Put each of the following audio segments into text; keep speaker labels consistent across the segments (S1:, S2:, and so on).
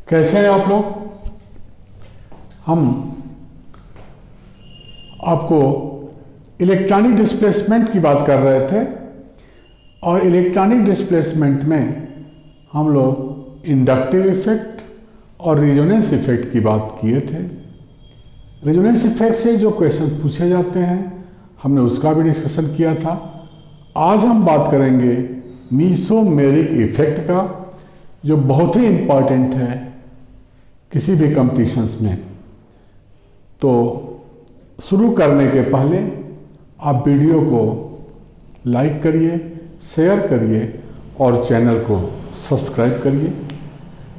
S1: कैसे हैं आप लोग। हम आपको इलेक्ट्रॉनिक डिस्प्लेसमेंट की बात कर रहे थे और इलेक्ट्रॉनिक डिस्प्लेसमेंट में हम लोग इंडक्टिव इफेक्ट और रेजोनेंस इफेक्ट की बात किए थे। रेजोनेंस इफेक्ट से जो क्वेश्चंस पूछे जाते हैं हमने उसका भी डिस्कशन किया था। आज हम बात करेंगे मीसोमेरिक इफेक्ट का, जो बहुत ही इम्पॉर्टेंट है किसी भी कंपटीशंस में। तो शुरू करने के पहले आप वीडियो को लाइक करिए, शेयर करिए और चैनल को सब्सक्राइब करिए।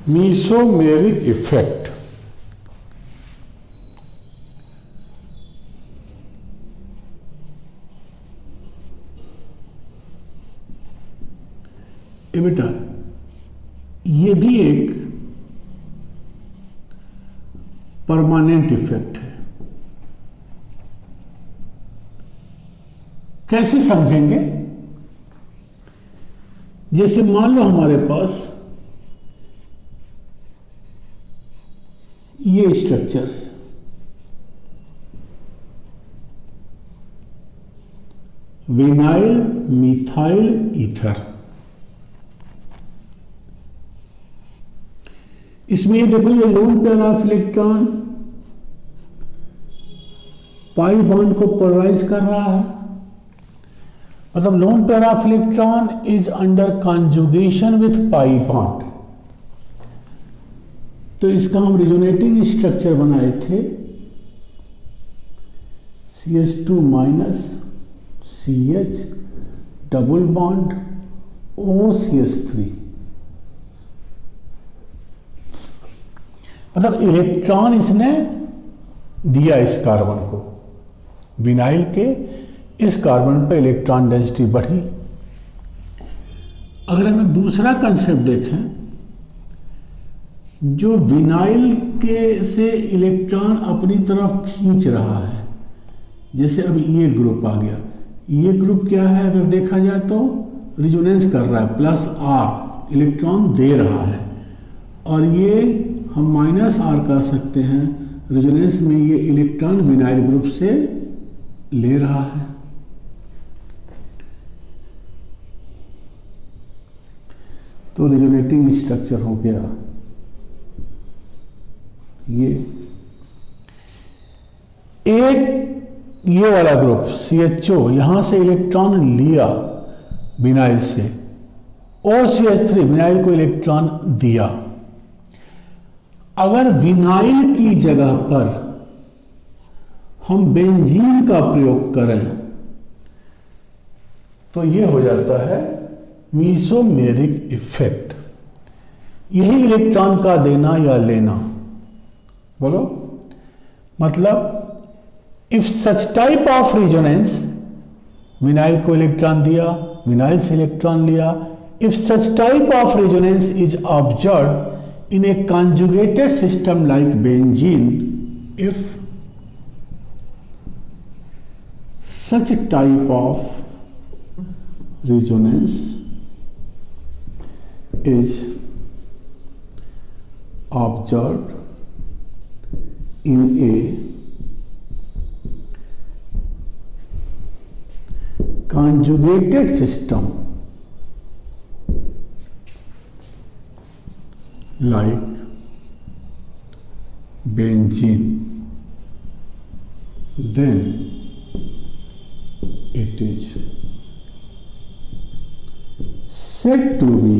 S1: मीसोमेरिक इफेक्ट बेटा, ये भी एक परमानेंट इफेक्ट है। कैसे समझेंगे? जैसे मान लो हमारे पास ये स्ट्रक्चर है, विनाइल मिथाइल ईथर। इसमें देखो ये loan pair of electron pi bond को पोलराइज कर रहा है, मतलब loan pair of electron is under conjugation with pi bond. तो इसका हम रिजोनेटिंग स्ट्रक्चर बनाए थे, CH2 minus CH double bond OCH3। मतलब इलेक्ट्रॉन इसने दिया इस कार्बन को, विनाइल के इस कार्बन पर इलेक्ट्रॉन डेंसिटी बढ़ी। अगर हमें दूसरा कंसेप्ट देखें, जो विनाइल के से इलेक्ट्रॉन अपनी तरफ खींच रहा है, जैसे अब ये ग्रुप आ गया, ये ग्रुप क्या है अगर देखा जाए तो रिजोनेंस कर रहा है, +R इलेक्ट्रॉन दे रहा है, और ये हम -R कर सकते हैं, रेजोनेंस में ये इलेक्ट्रॉन विनाइल ग्रुप से ले रहा है। तो रेजोनेटिंग स्ट्रक्चर हो गया ये। एक ये वाला ग्रुप CHO यहां से इलेक्ट्रॉन लिया विनाइल से, OCH3 विनाइल को इलेक्ट्रॉन दिया। अगर विनाइल की जगह पर हम बेंजीन का प्रयोग करें तो यह हो जाता है मीसोमेरिक इफेक्ट। यही इलेक्ट्रॉन का देना या लेना, बोलो। मतलब if such type of resonance, vinyl को इलेक्ट्रॉन दिया, विनाइल से इलेक्ट्रॉन लिया, if such type of resonance is observed in a conjugated system like benzene, if such a type of resonance is observed in a conjugated system like benzene, then it is said to be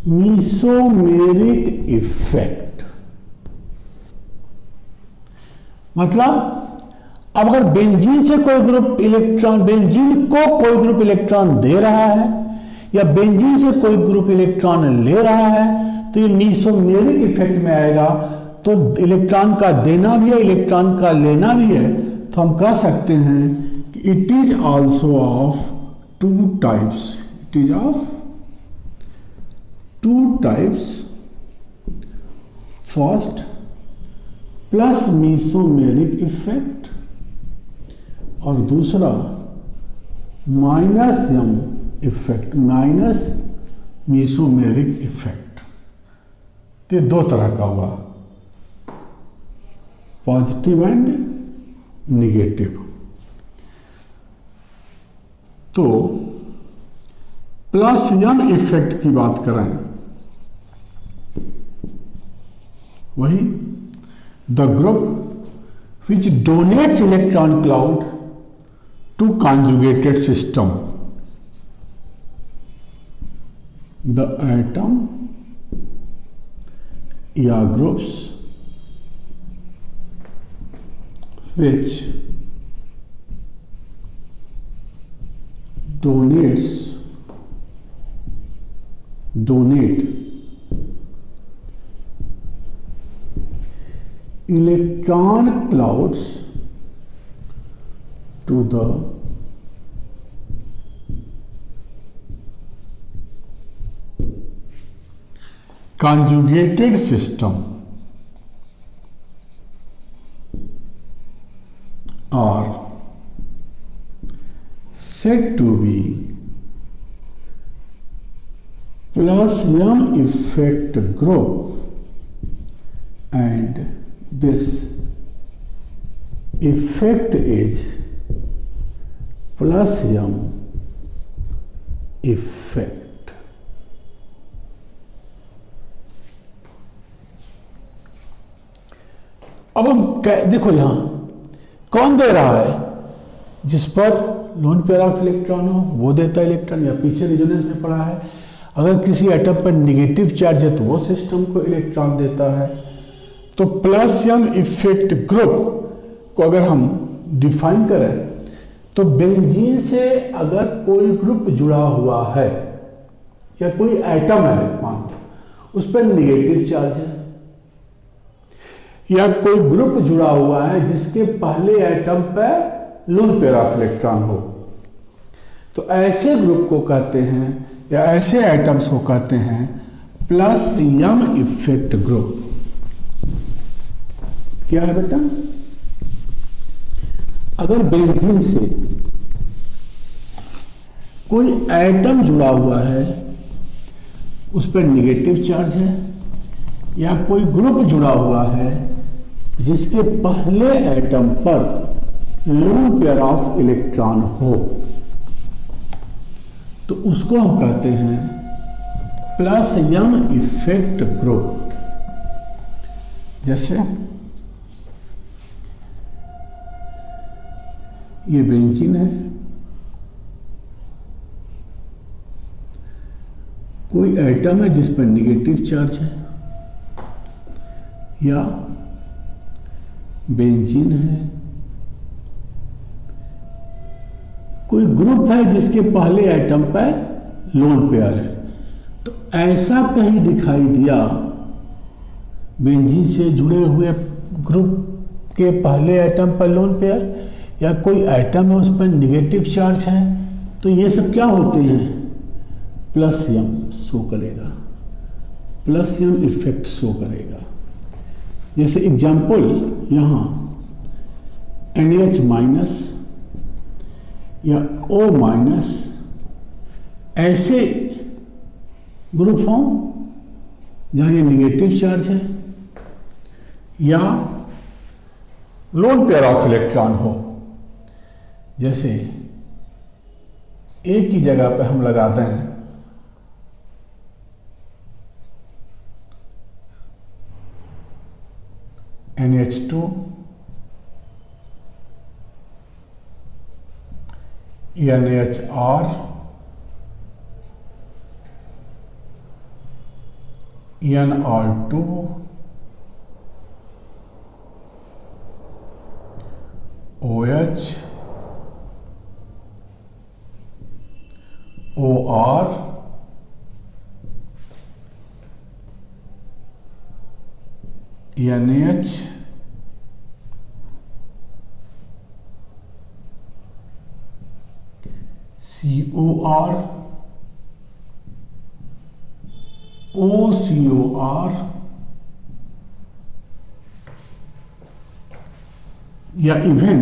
S1: mesomeric effect। मतलब अब अगर benzene से कोई group electron, benzene को कोई group electron दे रहा है या बेंजीन से कोई ग्रुप इलेक्ट्रॉन ले रहा है तो ये मीसोमेरिक इफेक्ट में आएगा। तो इलेक्ट्रॉन का देना भी है, इलेक्ट्रॉन का लेना भी है, तो हम कह सकते हैं कि it is also of two types, it is of two types. First plus mesomeric effect और दूसरा minus M effect, minus mesomeric effect. तो दो तरह का हुआ, पॉजिटिव एंड निगेटिव। तो प्लस यम इफेक्ट की बात करें, वही the group which donates electron cloud to conjugated system, the atom या groups which donate electron clouds to the conjugated system are said to be plus yum effect group, and this effect is plus yum effect। अब हम देखो यहां कौन दे रहा है, जिस पर लोन पेयर ऑफ इलेक्ट्रॉन हो वो देता है इलेक्ट्रॉन, या पीछे रिजोनेंस में पड़ा है अगर किसी एटम पर निगेटिव चार्ज है तो वो सिस्टम को इलेक्ट्रॉन देता है। तो प्लस यम इफेक्ट ग्रुप को अगर हम डिफाइन करें तो बेंजीन से अगर कोई ग्रुप जुड़ा हुआ है या कोई एटम है मान उस पर निगेटिव चार्ज है, या कोई ग्रुप जुड़ा हुआ है जिसके पहले एटम पर लोन पेयर ऑफ इलेक्ट्रॉन हो, तो ऐसे ग्रुप को कहते हैं या ऐसे एटम्स को कहते हैं प्लस यम इफेक्ट ग्रुप। क्या है बेटा, अगर बेंजीन से कोई एटम जुड़ा हुआ है उस पर निगेटिव चार्ज है, या कोई ग्रुप जुड़ा हुआ है जिसके पहले एटम पर लोन पेयर ऑफ इलेक्ट्रॉन हो, तो उसको हम कहते हैं प्लस यम इफेक्ट ग्रुप। जैसे ये बेंजीन है, कोई एटम है जिस पर निगेटिव चार्ज है, या बेंजीन है, कोई ग्रुप है जिसके पहले एटम पर लोन पेयर है, तो ऐसा कहीं दिखाई दिया बेंजीन से जुड़े हुए ग्रुप के पहले एटम पर लोन पेयर, या कोई एटम है उस पर निगेटिव चार्ज है, तो ये सब क्या होते हैं, प्लस यम शो करेगा, प्लस यम इफेक्ट शो करेगा। जैसे एग्जाम्पल यहाँ NH माइनस या O माइनस ऐसे ग्रुप फॉर्म जहाँ ये निगेटिव चार्ज है या लोन पेयर ऑफ इलेक्ट्रॉन हो। जैसे ए की जगह पे हम लगाते हैं NH2 NHR NR2 OH OR NH COR OCOR या इवन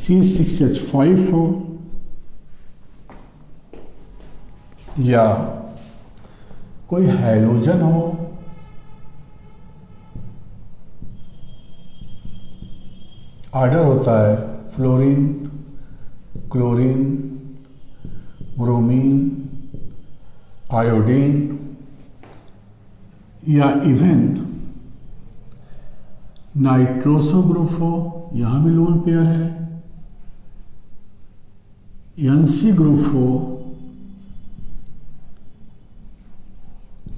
S1: C6H5 हो या कोई हैलोजन हो, ऑर्डर होता है फ्लोरीन, क्लोरीन, ब्रोमीन, आयोडीन, या इवन नाइट्रोसो ग्रुप हो, यहाँ भी लोन पेयर है, एनसी ग्रुप हो,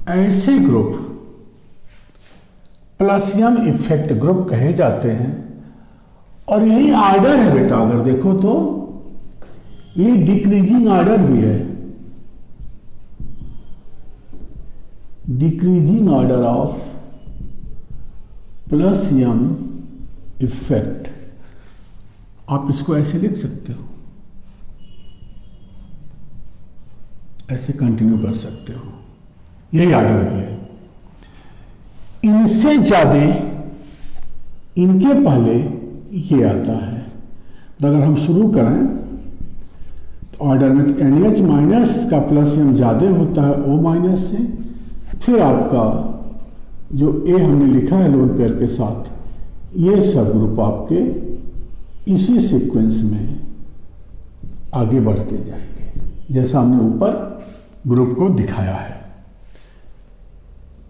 S1: ऐसे ग्रुप प्लसियम इफेक्ट ग्रुप कहे जाते हैं। और यही आर्डर है बेटा, अगर देखो तो ये डिक्रीजिंग आर्डर भी है, डिक्रीजिंग ऑर्डर ऑफ प्लसियम इफेक्ट। आप इसको ऐसे लिख सकते हो, ऐसे कंटिन्यू कर सकते हो, यही आर्डर भी है। इनसे ज्यादा इनके पहले ये आता है। तो अगर हम शुरू करें तो ऑर्डर में NH माइनस का प्लसियम ज़्यादा होता है O माइनस से, फिर आपका जो A हमने लिखा है लोन पेयर के साथ, ये सब ग्रुप आपके इसी सीक्वेंस में आगे बढ़ते जाएंगे जैसा हमने ऊपर ग्रुप को दिखाया है।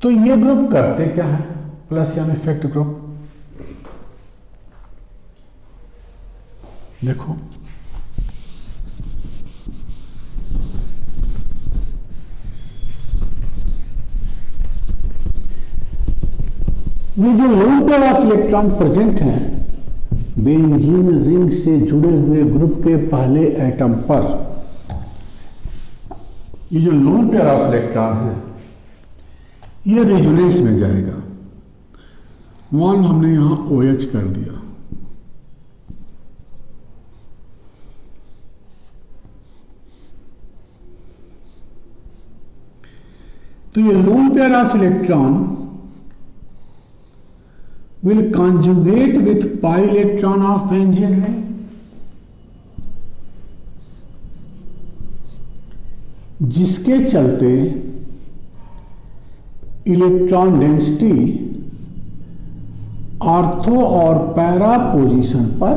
S1: तो ये ग्रुप करते क्या है, प्लसियम इफेक्ट ग्रुप। देखो ये जो loan pair of electron present हैं बेंजीन रिंग से जुड़े हुए ग्रुप के पहले एटम पर, ये जो लोन पेयर ऑफ इलेक्ट्रॉन है ये रेजोनेंस में जाएगा। वन हमने यहां OH कर दिया, तो ये loan pair of electron will conjugate with pi electron of benzene ring, जिसके चलते इलेक्ट्रॉन डेंसिटी ऑर्थो और पैरा पोजीशन पर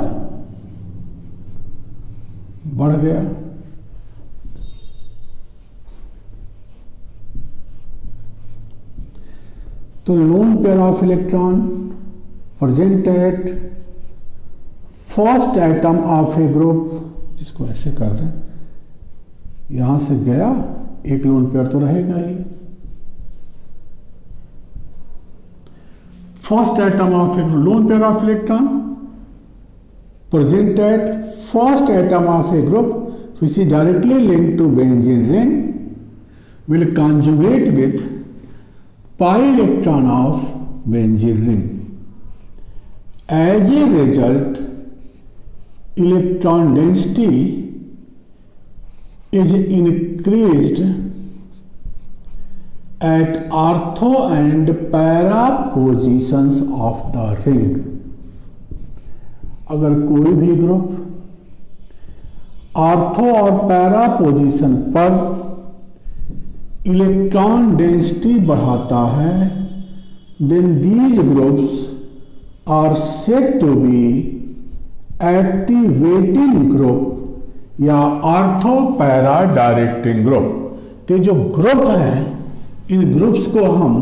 S1: बढ़ गया। तो loan pair of electron present at first atom of a group, इसको ऐसे कर दें, यहां से गया एक लोन पेयर तो रहेगा ही, first atom of a group, lone pair of electron present at first atom of a group which is directly linked to benzene ring will conjugate with pi electron of benzene ring. As a result, electron density is increased at ortho and para positions of the ring. अगर कोई भी group ortho और para position पर electron density बढ़ाता है, then these groups are said to be activating group या ortho para directing group. तो जो ग्रुप है इन ग्रुप्स को हम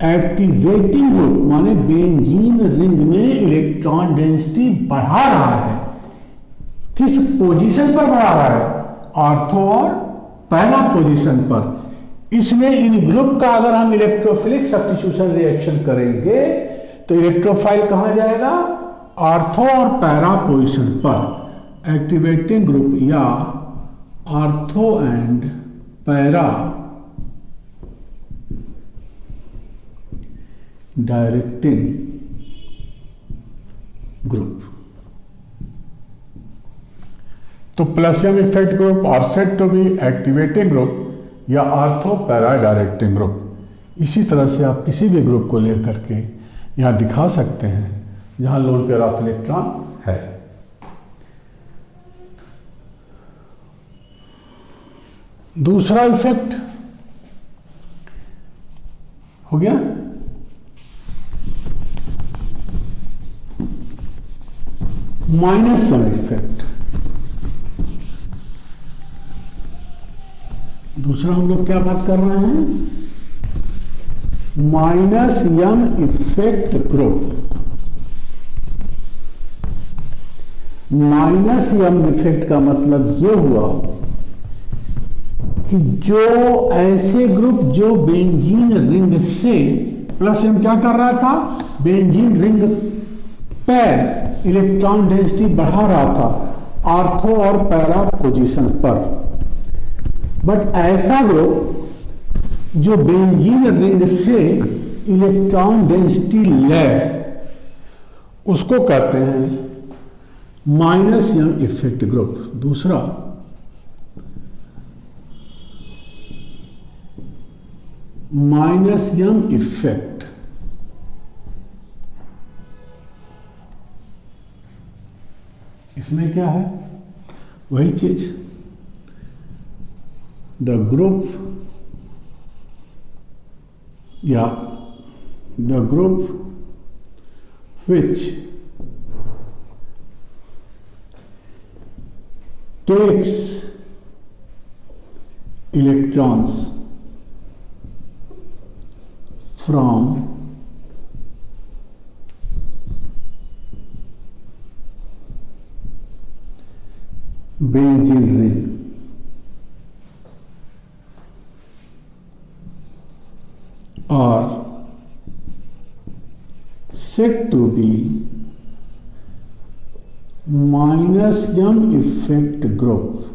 S1: एक्टिवेटिंग ग्रुप माने बेंजीन रिंग में इलेक्ट्रॉन डेंसिटी बढ़ा रहा है। किस पोजीशन पर बढ़ा रहा है? ऑर्थो और पैरा पोजीशन पर। इसमें इन ग्रुप का अगर हम इलेक्ट्रोफिलिक सब्स्टिट्यूशन रिएक्शन करेंगे तो इलेक्ट्रोफाइल कहां जाएगा? ऑर्थो और पैरा पोजीशन पर। एक्टिवेटिंग ग्रुप या ortho and para directing group. तो plus M effect group are said to be activating group या ऑर्थो पैरा डायरेक्टिंग ग्रुप। इसी तरह से आप किसी भी ग्रुप को लेकर के यहां दिखा सकते हैं जहां लोन पेयर ऑफ इलेक्ट्रॉन है। दूसरा इफेक्ट हो गया माइनस यम इफेक्ट। दूसरा हम लोग क्या बात कर रहे हैं, minus M effect group. Minus M effect का मतलब ये हुआ कि जो ऐसे ग्रुप जो बेंजीन रिंग से प्लस एम क्या कर रहा था, बेंजीन रिंग पर इलेक्ट्रॉन डेंसिटी बढ़ा रहा था आर्थो और पैरा पोजीशन पर, बट ऐसा ग्रुप जो बेंजीन रिंग से इलेक्ट्रॉन डेंसिटी ले, उसको कहते हैं माइनस यम इफेक्ट ग्रुप। दूसरा माइनस यम इफेक्ट इसमें क्या है, वही चीज, द ग्रुप या the group which takes electrons from benzene ring are said to be minus yam effect group,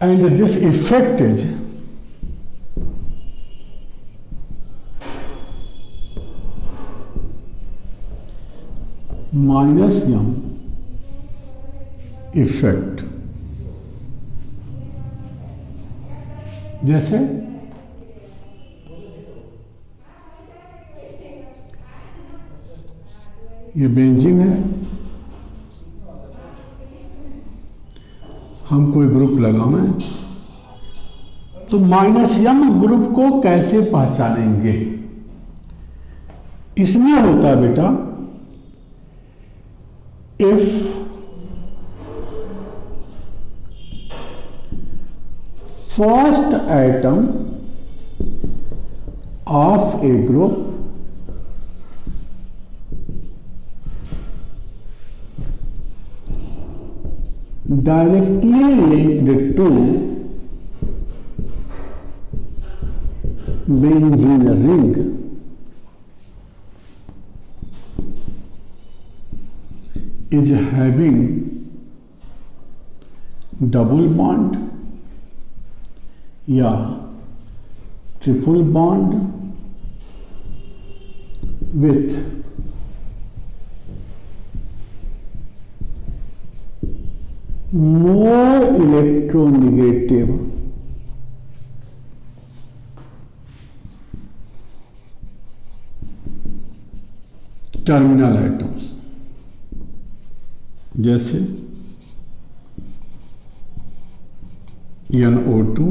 S1: and this effect is minus yam effect। जैसे ये benzene है, हम कोई ग्रुप लगाएं तो माइनस यम ग्रुप को कैसे पहचानेंगे, इसमें होता है बेटा, if first atom of a group directly linked to benzene ring is having double bond या triple bond with more electronegative terminal atoms, जैसे NO2,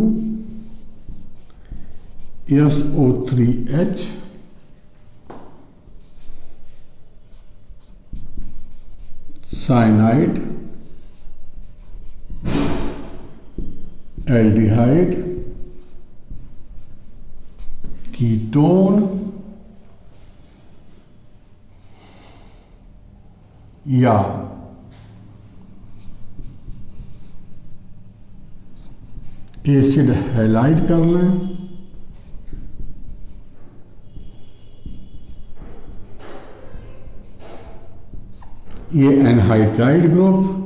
S1: SO3H, cyanide, aldehyde, ketone या एसिड हैलाइड कर लें, ये anhydride group,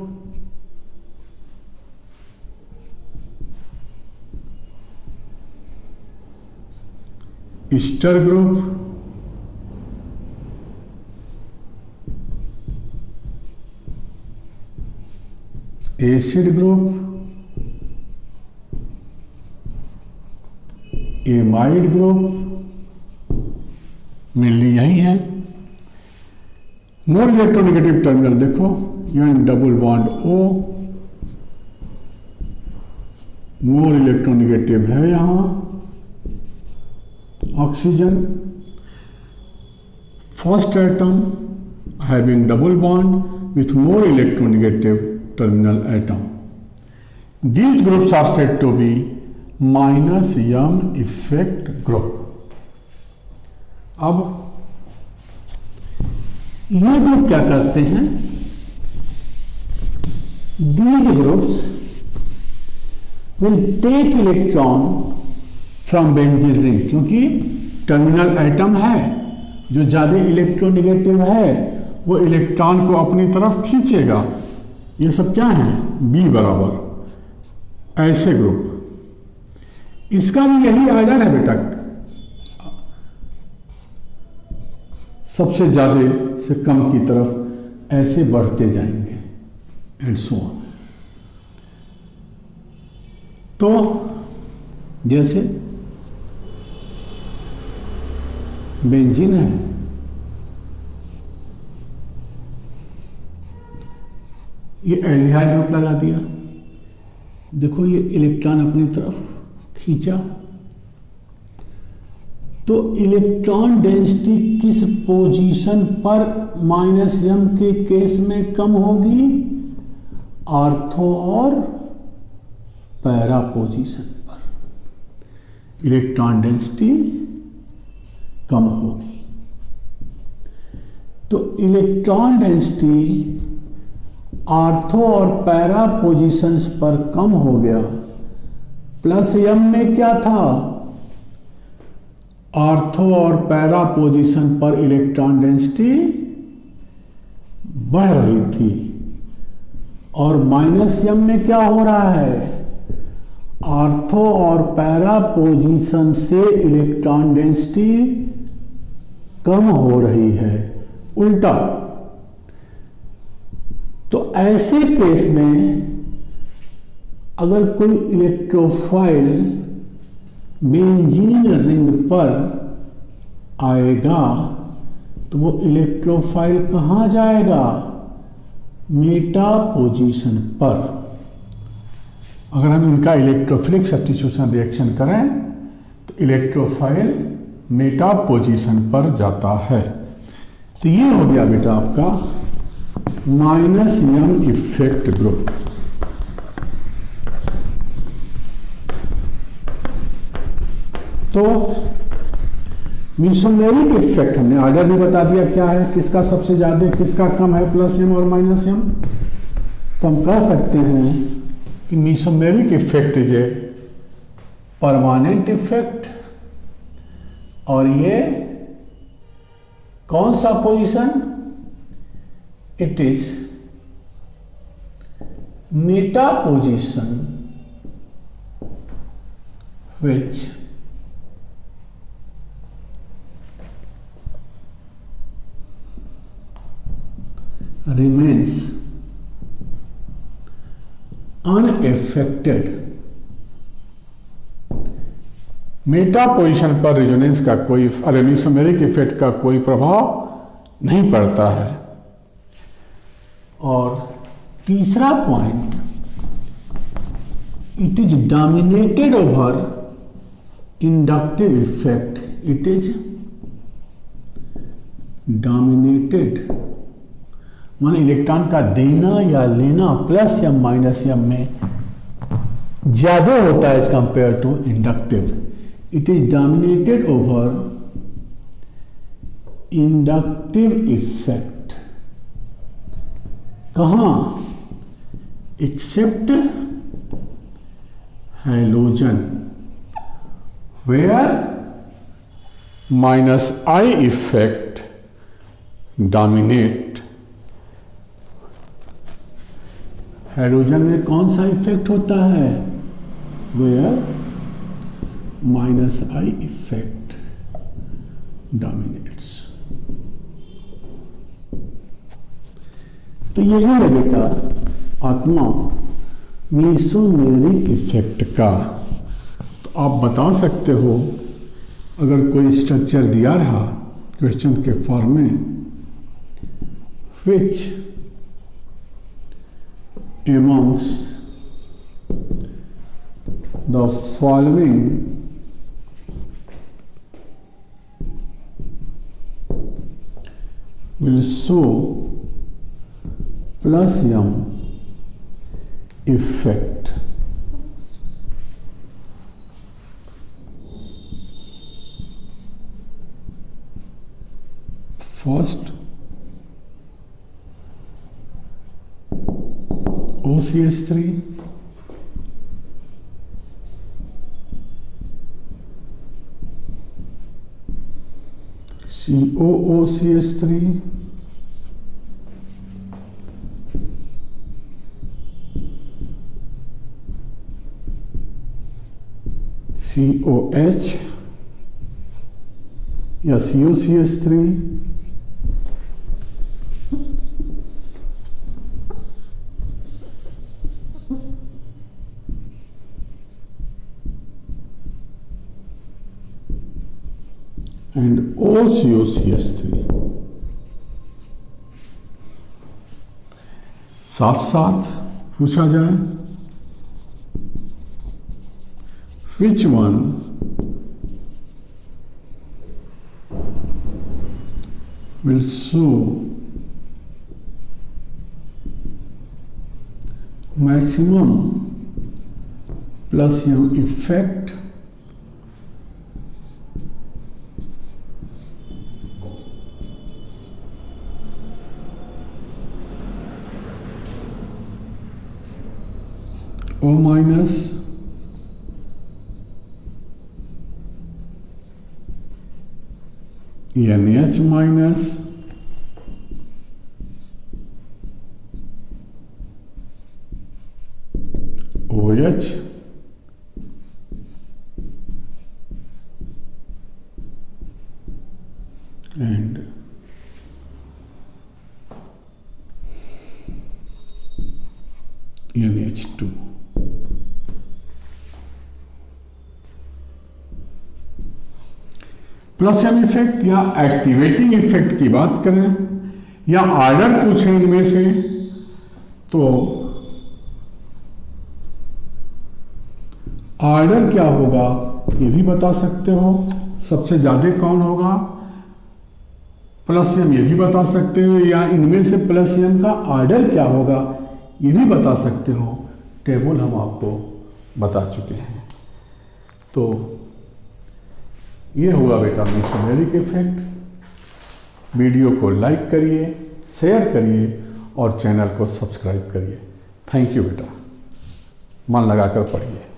S1: ester group, acid group, amide group, mainly यही है। More electronegative terminal देखो, N double bond O, more electronegative है यहाँ oxygen. First atom having double bond with more electronegative terminal atom. These groups are said to be minus M effect group. अब ये group क्या करते हैं? These groups will take electron from benzene ring, क्योंकि terminal atom है जो ज्यादा electronegative है वो इलेक्ट्रॉन को अपनी तरफ खींचेगा। ये सब क्या है? बी बराबर ऐसे ग्रुप। इसका भी यही आर्डर है बेटा, सबसे ज्यादा से कम की तरफ ऐसे बढ़ते जाएंगे एंड सो ऑन। तो जैसे बेंजीन है, ये एल्डिहाइड ग्रुप लगा दिया, देखो ये इलेक्ट्रॉन अपनी तरफ खींचा, तो इलेक्ट्रॉन डेंसिटी किस पोजीशन पर माइनस एम के केस में कम होगी? ऑर्थो और पैरा पोजीशन पर इलेक्ट्रॉन डेंसिटी कम होगी। तो इलेक्ट्रॉन डेंसिटी आर्थो और पैरा पोजीशंस पर कम हो गया। प्लस एम में क्या था? आर्थो और पैरा पोजीशन पर इलेक्ट्रॉन डेंसिटी बढ़ रही थी, और माइनस एम में क्या हो रहा है? आर्थो और पैरा पोजीशन से इलेक्ट्रॉन डेंसिटी कम हो रही है, उल्टा। तो ऐसे केस में अगर कोई इलेक्ट्रोफाइल बेंजीन रिंग पर आएगा तो वो इलेक्ट्रोफाइल कहाँ जाएगा? मेटा पोजीशन पर। अगर हम इनका इलेक्ट्रोफिलिक सब्स्टिट्यूशन रिएक्शन करें तो इलेक्ट्रोफाइल मेटा पोजीशन पर जाता है। तो ये हो गया बेटा आपका माइनस एम इफेक्ट ग्रुप। तो मेसोमेरिक इफेक्ट हमने ऑर्डर भी बता दिया क्या है, किसका सबसे ज्यादा किसका कम है, प्लस एम और माइनस एम। तो हम कह सकते हैं कि mesomeric effect is a permanent effect, और ये कौन सा position? It is Meta position which remains unaffected। Meta position पर रेजोनेंस का कोई मेसोमेरिक इफेक्ट का कोई प्रभाव नहीं पड़ता है। और तीसरा point, it is dominated over inductive effect. It is dominated माने इलेक्ट्रॉन का देना या लेना प्लस या माइनस एम में ज्यादा होता है as compared to inductive. It is dominated over inductive effect. कहाँ? Except halogen, where minus I effect dominate. Hydrogen में कौन सा इफेक्ट होता है? Where minus I effect dominates. तो यही है बेटा आत्मा मेसोमेरिक इफेक्ट का। तो आप बता सकते हो अगर कोई स्ट्रक्चर दिया रहा क्वेश्चन के फॉर्म में, विच amongst the following will show plus m effect. First, OCH3, COOCH3, COH या COCH3, and OCOCH3। साथ साथ पूछा जाए which one will show maximum plus m effect O minus NH minus OH and NH2। Plus M effect या activating effect की बात करें या आर्डर पूछें इनमें से, तो आर्डर क्या होगा ये भी बता सकते हो, सबसे ज्यादा कौन होगा प्लस एम ये भी बता सकते हो, या इनमें से प्लस एम का आर्डर क्या होगा ये भी बता सकते हो। टेबल हम आपको बता चुके हैं। तो ये हुआ बेटा मेसोमेरिक इफेक्ट। वीडियो को लाइक करिए, शेयर करिए और चैनल को सब्सक्राइब करिए। थैंक यू बेटा, मन लगाकर पढ़िए।